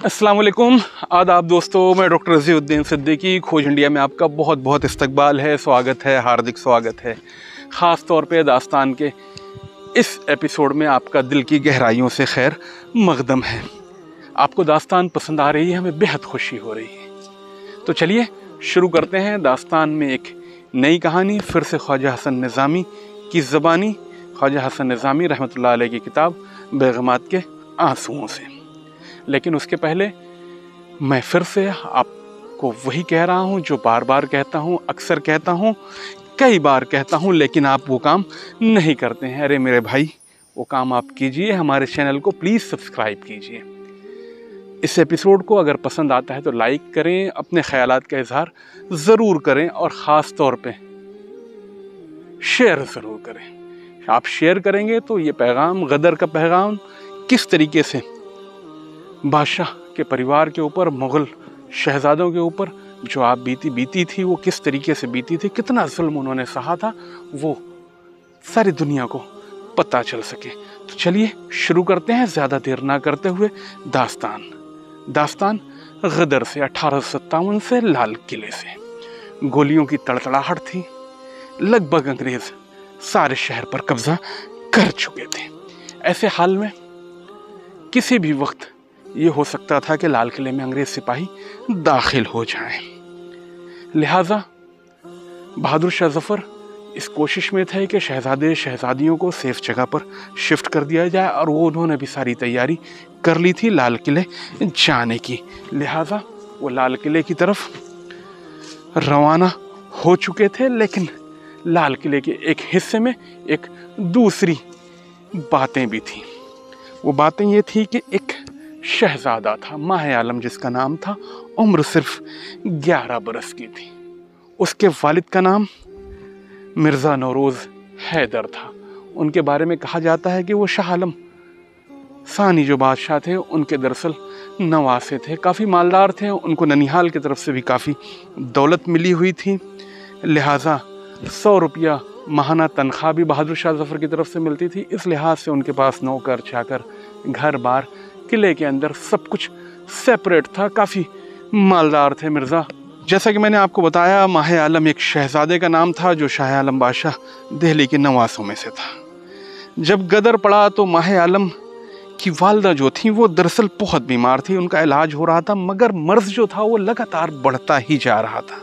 अस्सलाम वालेकुम, आदाब दोस्तों। मैं डॉक्टर रज़ीउद्दीन सिद्दीकी, खोज इंडिया में आपका बहुत बहुत इस्तकबाल है, स्वागत है, हार्दिक स्वागत है। ख़ास तौर पे दास्तान के इस एपिसोड में आपका दिल की गहराइयों से खैर मकदम है। आपको दास्तान पसंद आ रही है, हमें बेहद खुशी हो रही है। तो चलिए शुरू करते हैं। दास्तान में एक नई कहानी फिर से ख्वाजा हसन निज़ामी की ज़बानी, ख्वाजा हसन निज़ामी रहमतुल्लाह अलैह की किताब बेगमात के आंसुओं से। लेकिन उसके पहले मैं फिर से आपको वही कह रहा हूँ जो बार बार कहता हूँ, अक्सर कहता हूँ, कई बार कहता हूँ, लेकिन आप वो काम नहीं करते हैं। अरे मेरे भाई, वो काम आप कीजिए, हमारे चैनल को प्लीज़ सब्सक्राइब कीजिए। इस एपिसोड को अगर पसंद आता है तो लाइक करें, अपने ख़यालात का इजहार ज़रूर करें और ख़ास तौर पे शेयर ज़रूर करें। आप शेयर करेंगे तो ये पैगाम, गदर का पैगाम, किस तरीके से बादशाह के परिवार के ऊपर, मुग़ल शहज़ादों के ऊपर जो आप बीती थी, वो किस तरीके से बीती थी, कितना जुल्म उन्होंने सहा था, वो सारी दुनिया को पता चल सके। तो चलिए शुरू करते हैं, ज़्यादा देर ना करते हुए। दास्तान गदर से, 1857 से, लाल किले से। गोलियों की तड़तड़ाहट थी, लगभग अंग्रेज़ सारे शहर पर कब्ज़ा कर चुके थे। ऐसे हाल में किसी भी वक्त ये हो सकता था कि लाल किले में अंग्रेज़ सिपाही दाखिल हो जाएं। लिहाजा बहादुर शाह ज़फ़र इस कोशिश में थे कि शहज़ादे शहज़ादियों को सेफ़ जगह पर शिफ्ट कर दिया जाए, और वो उन्होंने भी सारी तैयारी कर ली थी लाल किले जाने की। लिहाजा वो लाल किले की तरफ रवाना हो चुके थे। लेकिन लाल किले के एक हिस्से में एक दूसरी बातें भी थीं। वो बातें ये थी कि एक शहज़ादा था, माह आलम जिसका नाम था, उम्र सिर्फ 11 बरस की थी। उसके वालिद का नाम मिर्ज़ा नौरोज़ हैदर था। उनके बारे में कहा जाता है कि वो शाह आलम सानी जो बादशाह थे उनके दरअसल नवासे थे, काफ़ी मालदार थे। उनको ननिहाल की तरफ से भी काफ़ी दौलत मिली हुई थी। लिहाजा 100 रुपया माहाना तनख्वाह भी बहादुर शाह ज़फ़र की तरफ से मिलती थी। इस लिहाज से उनके पास नौकर चाकर, घर बार, किले के अंदर सब कुछ सेपरेट था। काफ़ी मालदार थे मिर्ज़ा। जैसा कि मैंने आपको बताया, माह आलम एक शहज़ादे का नाम था जो शाह आलम बादशाह दिल्ली के नवासों में से था। जब गदर पड़ा तो माह आलम की वालदा जो थी वो दरअसल बहुत बीमार थी। उनका इलाज हो रहा था, मगर मर्ज़ जो था वो लगातार बढ़ता ही जा रहा था।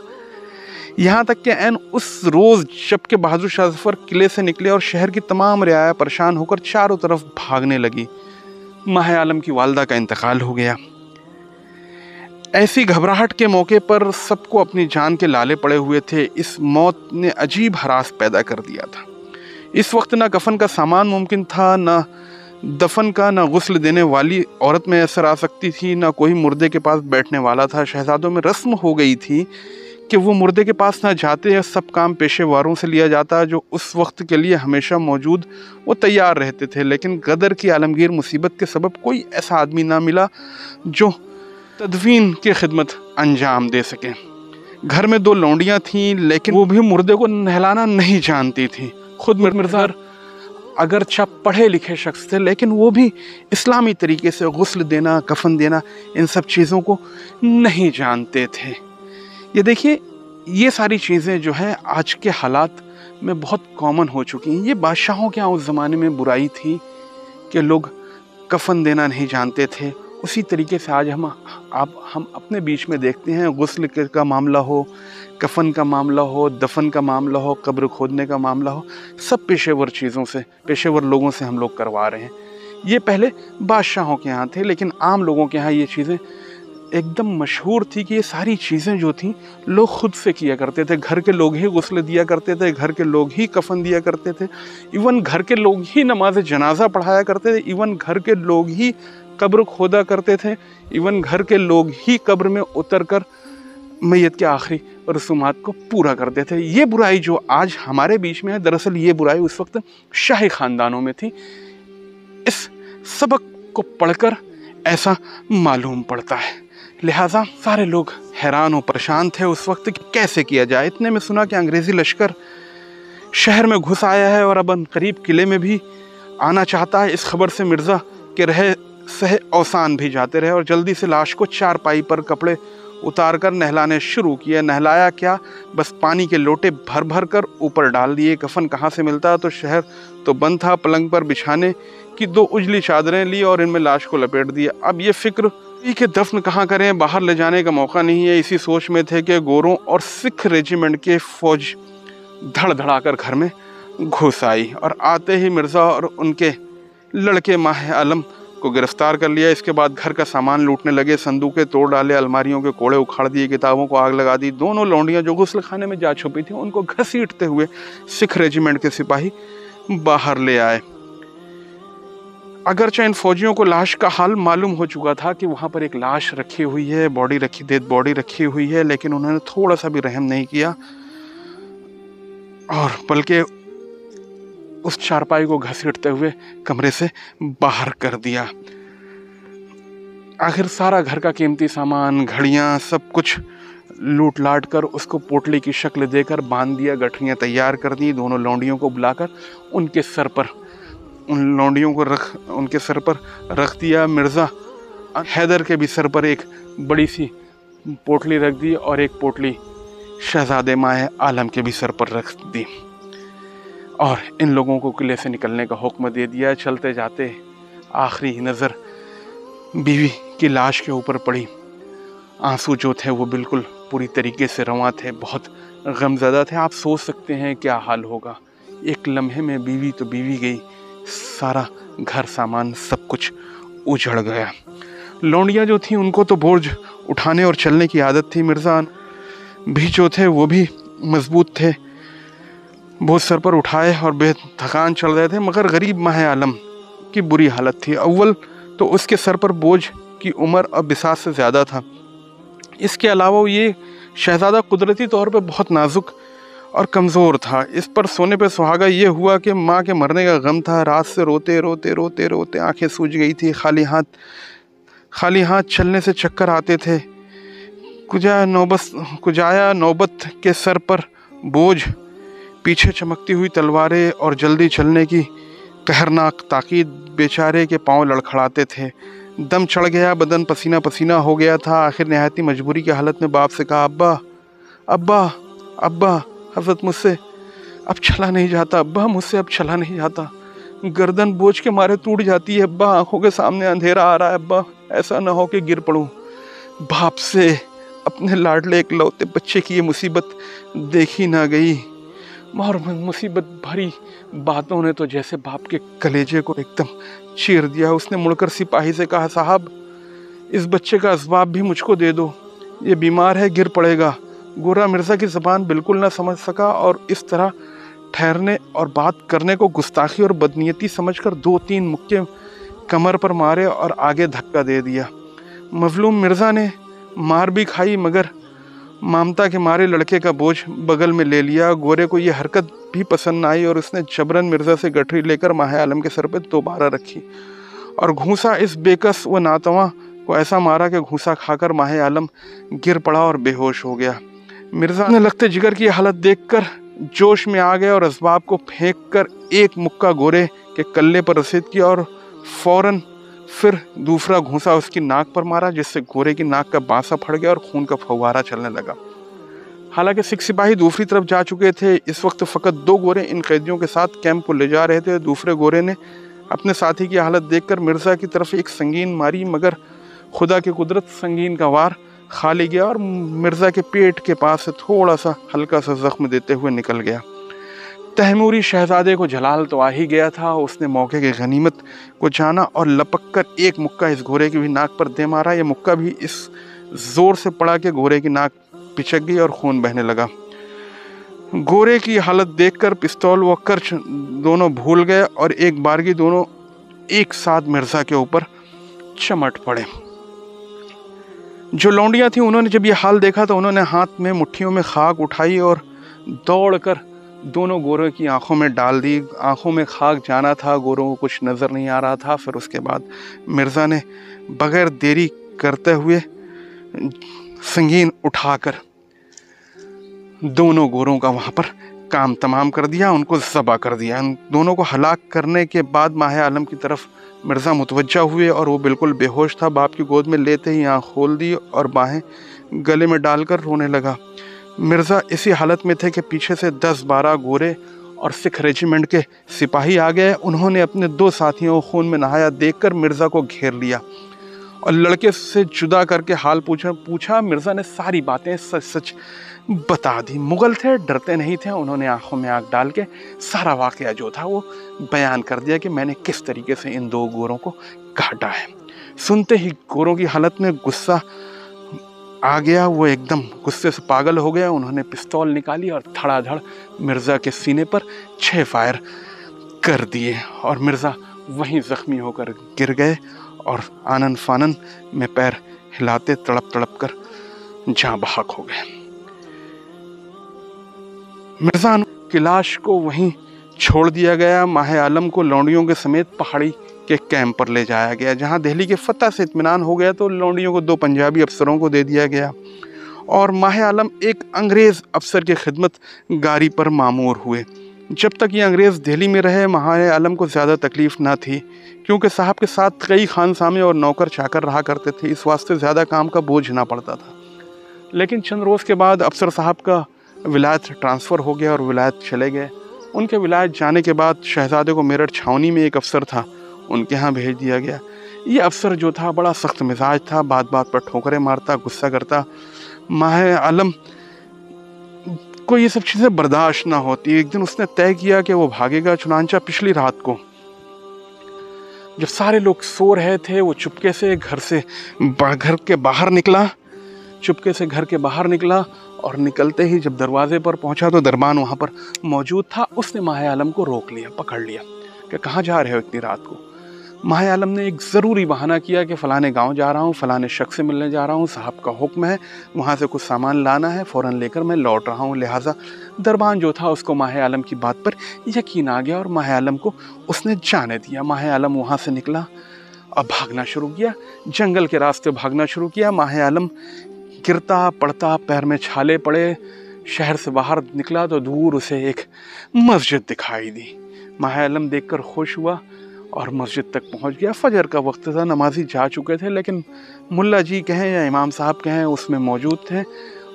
यहाँ तक कि ऐन उस रोज़ जबकि बहादुर शाह ज़फ़र किले से निकले और शहर की तमाम रियाया परेशान होकर चारों तरफ भागने लगी, माह आलम की वालदा का इंतकाल हो गया। ऐसी घबराहट के मौके पर सबको अपनी जान के लाले पड़े हुए थे। इस मौत ने अजीब हरास पैदा कर दिया था। इस वक्त ना कफन का सामान मुमकिन था, ना दफन का, ना गुस्ल देने वाली औरत में असर आ सकती थी, ना कोई मुर्दे के पास बैठने वाला था। शहजादों में रस्म हो गई थी कि वो मुर्दे के पास ना जाते, या सब काम पेशेवारों से लिया जाता जो उस वक्त के लिए हमेशा मौजूद, वो तैयार रहते थे। लेकिन गदर की आलमगीर मुसीबत के सबब कोई ऐसा आदमी ना मिला जो तदफीन की खिदमत अंजाम दे सके। घर में 2 लौंडियाँ थीं, लेकिन वो भी मुर्दे को नहलाना नहीं जानती थीं। खुद मिर्ज़ा अगरचा पढ़े लिखे शख्स थे, लेकिन वो भी इस्लामी तरीके से गुस्ल देना, कफन देना, इन सब चीज़ों को नहीं जानते थे। ये देखिए, ये सारी चीज़ें जो हैं आज के हालात में बहुत कॉमन हो चुकी हैं। ये बादशाहों के यहाँ उस ज़माने में बुराई थी कि लोग कफन देना नहीं जानते थे। उसी तरीके से आज हम अपने बीच में देखते हैं, गुस्ल का मामला हो, कफन का मामला हो, दफन का मामला हो, कब्र खोदने का मामला हो, सब पेशेवर चीज़ों से, पेशेवर लोगों से हम लोग करवा रहे हैं। ये पहले बादशाहों के यहाँ थे, लेकिन आम लोगों के यहाँ ये चीज़ें एकदम मशहूर थी कि ये सारी चीज़ें जो थी लोग खुद से किया करते थे। घर के लोग ही गुस्ल दिया करते थे, घर के लोग ही कफन दिया करते थे, इवन घर के लोग ही नमाज जनाजा पढ़ाया करते थे, इवन घर के लोग ही कब्र खोदा करते थे, इवन घर के लोग ही कब्र में उतर कर मैयत के आखिरी रसूमात को पूरा करते थे। ये बुराई जो आज हमारे बीच में है, दरअसल ये बुराई उस वक्त शाही ख़ानदानों में थी। इस सबक को पढ़कर ऐसा मालूम पड़ता है। लिहाजा सारे लोग हैरान और परेशान थे उस वक्त कि कैसे किया जाए। इतने में सुना कि अंग्रेज़ी लश्कर शहर में घुस आया है और अब करीब किले में भी आना चाहता है। इस खबर से मिर्ज़ा के रहे सहे अवसान भी जाते रहे और जल्दी से लाश को चारपाई पर कपड़े उतार कर नहलाने शुरू किए। नहलाया क्या, बस पानी के लोटे भर भर कर ऊपर डाल दिए। कफन कहाँ से मिलता, तो शहर तो बंद था। पलंग पर बिछाने की 2 उजली चादरें ली और इनमें लाश को लपेट दिया। अब ये फिक्र कि दफन कहाँ करें, बाहर ले जाने का मौका नहीं है, इसी सोच में थे कि गोरों और सिख रेजिमेंट के फौज धड़ धड़ा कर घर में घुस आई और आते ही मिर्ज़ा और उनके लड़के माह आलम को गिरफ्तार कर लिया। इसके बाद घर का सामान लूटने लगे, संदूकें तोड़ डाले, अलमारियों के कोड़े उखाड़ दिए, किताबों को आग लगा दी। दोनों लौंडियां जो गुस्ल खाने में जा छुपी थी उनको घसीटते हुए सिख रेजिमेंट के सिपाही बाहर ले आए। अगरचे इन फौजियों को लाश का हाल मालूम हो चुका था कि वहाँ पर एक लाश रखी हुई है, डेड बॉडी रखी हुई है, लेकिन उन्होंने थोड़ा सा भी रहम नहीं किया और बल्कि उस चारपाई को घसीटते हुए कमरे से बाहर कर दिया। आखिर सारा घर का कीमती सामान, घड़ियाँ, सब कुछ लूट लाट कर उसको पोटली की शक्ल देकर बांध दिया, गठरियाँ तैयार कर दी। दोनों लौंडियों को बुलाकर उनके सर पर रख दिया। मिर्ज़ा हैदर के भी सर पर एक बड़ी सी पोटली रख दी और एक पोटली शहजादे माह आलम के भी सर पर रख दी और इन लोगों को किले से निकलने का हुक्म दे दिया। चलते जाते आखिरी नज़र बीवी की लाश के ऊपर पड़ी। आंसू जो थे वो बिल्कुल पूरी तरीके से रवां थे, बहुत गमज़दा थे। आप सोच सकते हैं क्या हाल होगा। एक लम्हे में बीवी तो बीवी गई, सारा घर सामान सब कुछ उजड़ गया। लौंडियाँ जो थीं उनको तो बोझ उठाने और चलने की आदत थी। मिर्ज़ा भी जो थे वो भी मजबूत थे, बोझ सर पर उठाए और बेथकान चल रहे थे। मगर गरीब माह आलम की बुरी हालत थी। अव्वल तो उसके सर पर बोझ की उम्र और बिसात से ज़्यादा था। इसके अलावा ये शहज़ादा कुदरती तौर पर बहुत नाजुक और कमज़ोर था। इस पर सोने पे सुहागा ये हुआ कि माँ के मरने का गम था। रात से रोते रोते रोते रोते आंखें सूज गई थी। खाली हाथ चलने से चक्कर आते थे। कुजाया नौबत के सर पर बोझ, पीछे चमकती हुई तलवारें और जल्दी चलने की कहरनाक ताकीद बेचारे के पांव लड़खड़ाते थे। दम चढ़ गया, बदन पसीना पसीना हो गया था। आखिर निहायती मजबूरी की हालत में बाप से कहा, अब्बा अब्बा अब्बा, हज़रत मुझसे अब चला नहीं जाता, अब्बा मुझसे अब चला नहीं जाता, गर्दन बोझ के मारे टूट जाती है अब्बा, आंखों के सामने अंधेरा आ रहा है अब्बा, ऐसा ना हो कि गिर पड़ूं। बाप से अपने लाडले इकलौते बच्चे की ये मुसीबत देखी ना गई और मुसीबत भरी बातों ने तो जैसे बाप के कलेजे को एकदम चीर दिया। उसने मुड़कर सिपाही से कहा, साहब इस बच्चे का असबाब भी मुझको दे दो, ये बीमार है, गिर पड़ेगा। गोरा मिर्ज़ा की ज़बान बिल्कुल ना समझ सका और इस तरह ठहरने और बात करने को गुस्ताखी और बदनीयती समझकर 2-3 मुक्के कमर पर मारे और आगे धक्का दे दिया। मजलूम मिर्ज़ा ने मार भी खाई मगर ममता के मारे लड़के का बोझ बगल में ले लिया। गोरे को ये हरकत भी पसंद न आई और उसने जबरन मिर्ज़ा से गठरी लेकर माह आलम के सर पर दोबारा रखी और घूंसा इस बेकस व नातवा को ऐसा मारा कि घूंसा खाकर माह आलम गिर पड़ा और बेहोश हो गया। मिर्ज़ा ने लगते जिगर की हालत देखकर जोश में आ गए और असबाब को फेंक कर एक मुक्का गोरे के कल्ले पर रसीद किया और फौरन फिर दूसरा घूंसा उसकी नाक पर मारा, जिससे गोरे की नाक का बांसा फट गया और खून का फव्वारा चलने लगा। हालांकि सिख सिपाही दूसरी तरफ जा चुके थे। इस वक्त फ़कत 2 गोरे इन कैदियों के साथ कैंप को ले जा रहे थे। दूसरे गोरे ने अपने साथी की हालत देखकर मिर्ज़ा की तरफ एक संगीन मारी मगर खुदा की कुदरत, संगीन का वार खाली गया और मिर्ज़ा के पेट के पास से थोड़ा सा हल्का सा जख्म देते हुए निकल गया। तैमूरी शहजादे को जलाल तो आ ही गया था। उसने मौके की गनीमत को जाना और लपक कर एक मुक्का इस घोड़े की भी नाक पर दे मारा। ये मुक्का भी इस जोर से पड़ा कि घोड़े की नाक पिचक गई और खून बहने लगा। घोड़े की हालत देखकर पिस्तौल व कर्च दोनों भूल गए और एक बारगी दोनों एक साथ मिर्ज़ा के ऊपर चमट पड़े। जो लौंडियां थीं उन्होंने जब ये हाल देखा तो उन्होंने हाथ में मुट्ठियों में खाक उठाई और दौड़कर दोनों गोरों की आंखों में डाल दी। आंखों में खाक जाना था, गोरों को कुछ नज़र नहीं आ रहा था। फिर उसके बाद मिर्ज़ा ने बगैर देरी करते हुए संगीन उठाकर दोनों गोरों का वहाँ पर काम तमाम कर दिया, उनको ज़बा कर दिया। उन दोनों को हलाक करने के बाद माहे आलम की तरफ मिर्ज़ा मुतवज्जा हुए और वो बिल्कुल बेहोश था। बाप की गोद में लेते ही आँख खोल दी और बाहें गले में डालकर रोने लगा। मिर्ज़ा इसी हालत में थे कि पीछे से 10-12 गोरे और सिख रेजिमेंट के सिपाही आ गए। उन्होंने अपने 2 साथियों को खून में नहाया देखकर मिर्ज़ा को घेर लिया और लड़के से जुदा करके हाल पूछा। मिर्ज़ा ने सारी बातें सच सच बता दी। मुगल थे, डरते नहीं थे। उन्होंने आंखों में आग डाल के सारा वाक़या जो था वो बयान कर दिया कि मैंने किस तरीके से इन 2 गोरों को काटा है। सुनते ही गोरों की हालत में गुस्सा आ गया, वो एकदम गुस्से से पागल हो गया। उन्होंने पिस्तौल निकाली और धड़ाधड़ मिर्ज़ा के सीने पर 6 फायर कर दिए और मिर्ज़ा वहीं ज़ख्मी होकर गिर गए और आनन फानन में पैर हिलाते तड़प तड़प कर जाँ बहक हो गए। मिर्ज़ा की लाश को वहीं छोड़ दिया गया। माहे आलम को लौंडियों के समेत पहाड़ी के कैंप पर ले जाया गया। जहां दिल्ली के फतह से इत्मीनान हो गया तो लौंडियों को 2 पंजाबी अफसरों को दे दिया गया और माहे आलम एक अंग्रेज़ अफसर की खिदमत गारी पर मामूर हुए। जब तक ये अंग्रेज़ दिल्ली में रहे माहे आलम को ज़्यादा तकलीफ़ ना थी, क्योंकि साहब के साथ कई खानसामे और नौकर चाकर रहा करते थे। इस वास्ते ज़्यादा काम का बोझ ना पड़ता था। लेकिन चंद रोज़ के बाद अफसर साहब का विलायत ट्रांसफ़र हो गया और विलायत चले गए। उनके विलायत जाने के बाद शहजादे को मेरठ छावनी में एक अफसर था, उनके यहाँ भेज दिया गया। ये अफसर जो था बड़ा सख्त मिजाज था, बात बात पर ठोकरें मारता, गुस्सा करता। माहे आलम को ये सब चीज़ें बर्दाश्त ना होती। एक दिन उसने तय किया कि वो भागेगा। चुनांचा पिछली रात को जब सारे लोग सो रहे थे वो चुपके से घर के बाहर निकला। चुपके से घर के बाहर निकला और निकलते ही जब दरवाजे पर पहुंचा तो दरबान वहाँ पर मौजूद था। उसने माहे आलम को रोक लिया, पकड़ लिया कि कहाँ जा रहे हो इतनी रात को। माहे आलम ने एक ज़रूरी बहाना किया कि फ़लाने गांव जा रहा हूँ, फ़लाने शख्स से मिलने जा रहा हूँ, साहब का हुक्म है, वहाँ से कुछ सामान लाना है, फ़ौरन लेकर मैं लौट रहा हूँ। लिहाजा दरबान जो था उसको माहे आलम की बात पर यकीन आ गया और माहे आलम को उसने जाने दिया। माहे आलम वहाँ से निकला और भागना शुरू किया, जंगल के रास्ते भागना शुरू किया। माहे आलम गिरता पड़ता, पैर में छाले पड़े। शहर से बाहर निकला तो दूर उसे एक मस्जिद दिखाई दी। माहे आलम देखकर खुश हुआ और मस्जिद तक पहुंच गया। फजर का वक्त था, नमाजी जा चुके थे, लेकिन मुल्ला जी कहें या इमाम साहब कहें उसमें मौजूद थे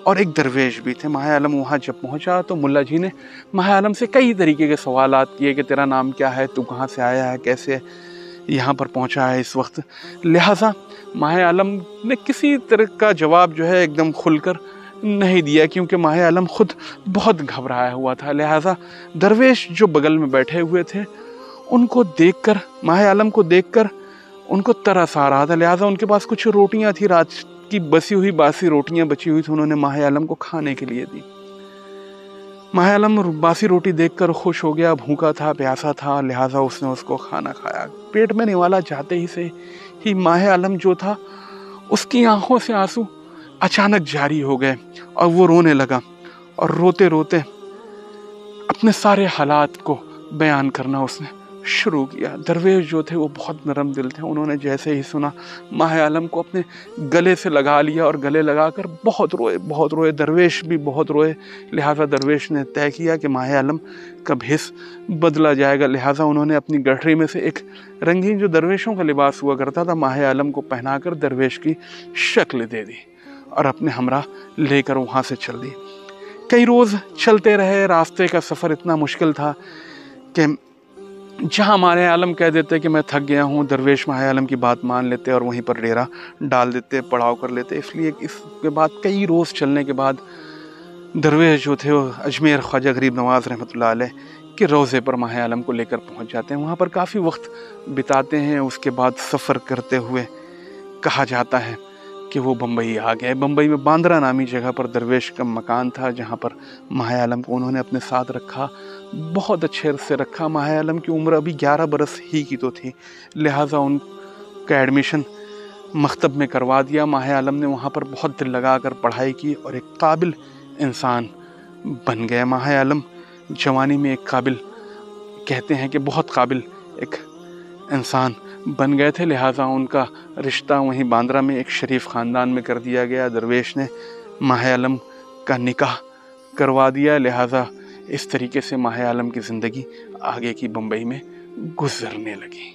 और एक दरवेश भी थे। माहे आलम वहाँ जब पहुँचा तो मुल्ला जी ने माहे आलम से कई तरीके के सवालात किए कि तेरा नाम क्या है, तू कहाँ से आया है, कैसे यहाँ पर पहुँचा है इस वक्त। लिहाजा माहे आलम ने किसी तरह का जवाब जो है एकदम खुलकर नहीं दिया, क्योंकि माहे आलम खुद बहुत घबराया हुआ था। लिहाजा दरवेश जो बगल में बैठे हुए थे उनको देखकर, माहे आलम को देखकर उनको तरस आ रहा था। लिहाजा उनके पास कुछ रोटियां थी, रात की बसी हुई बासी रोटियां बची हुई थी, उन्होंने माहे आलम को खाने के लिए दी। माहे आलम बासी रोटी देखकर खुश हो गया, भूखा था, प्यासा था, लिहाजा उसने उसको खाना खाया। पेट में निवाला जाते ही माहे आलम जो था उसकी आंखों से आंसू अचानक जारी हो गए और वो रोने लगा और रोते रोते अपने सारे हालात को बयान करना उसने शुरू किया। दरवेश जो थे वो बहुत नरम दिल थे, उन्होंने जैसे ही सुना माहे आलम को अपने गले से लगा लिया और गले लगाकर बहुत रोए। दरवेश भी बहुत रोए। लिहाजा दरवेश ने तय किया कि माहे आलम का भेष बदला जाएगा। लिहाजा उन्होंने अपनी गठरी में से एक रंगीन जो दरवेशों का लिबास हुआ करता था माहे आलम को पहनाकर दरवेश की शक्ल दे दी और अपने हमरा लेकर वहाँ से चल दी। कई रोज़ चलते रहे। रास्ते का सफ़र इतना मुश्किल था कि जहाँ माहे आलम कह देते कि मैं थक गया हूँ, दरवेश माहे आलम की बात मान लेते और वहीं पर डेरा डाल देते, पड़ाव कर लेते। इसलिए इसके बाद कई रोज़ चलने के बाद दरवेश जो थे वो अजमेर ख्वाजा गरीब नवाज़ रहमतुल्लाह अलैह के रोज़े पर माहे आलम को लेकर पहुँच जाते हैं। वहाँ पर काफ़ी वक्त बिताते हैं। उसके बाद सफ़र करते हुए कहा जाता है कि वो बम्बई आ गए। बम्बई में बांद्रा नामी जगह पर दरवेश का मकान था, जहाँ पर माहे आलम को उन्होंने अपने साथ रखा, बहुत अच्छे से रखा। माहे आलम की उम्र अभी 11 बरस ही की तो थी, लिहाजा उनका एडमिशन मकतब में करवा दिया। माहे आलम ने वहाँ पर बहुत दिल लगा कर पढ़ाई की और एक काबिल इंसान बन गए। माहे आलम जवानी में एक काबिल, कहते हैं कि बहुत काबिल एक इंसान बन गए थे, लिहाजा उनका रिश्ता वहीं बांद्रा में एक शरीफ ख़ानदान में कर दिया गया। दरवेश ने माहे आलम का निकाह करवा दिया, लिहाजा इस तरीके से माहे आलम की ज़िंदगी आगे की बम्बई में गुजरने लगी।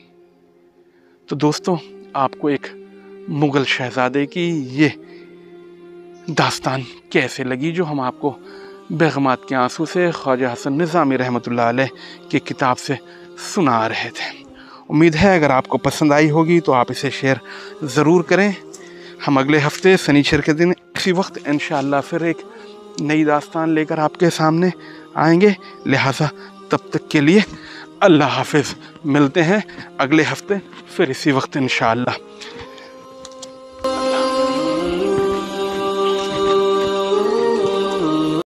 तो दोस्तों, आपको एक मुग़ल शहज़ादे की ये दास्तान कैसे लगी जो हम आपको बेगमात के आंसू से ख्वाजा हसन निज़ामी रहमतुल्लाह अलैह की किताब से सुना रहे थे। उम्मीद है अगर आपको पसंद आई होगी तो आप इसे शेयर ज़रूर करें। हम अगले हफ्ते शनिचर के दिन इसी वक्त इंशाअल्लाह फिर एक नई दास्तान लेकर आपके सामने आएंगे। लिहाजा तब तक के लिए अल्लाह हाफिज़। मिलते हैं अगले हफ्ते फिर इसी वक्त इंशाअल्लाह।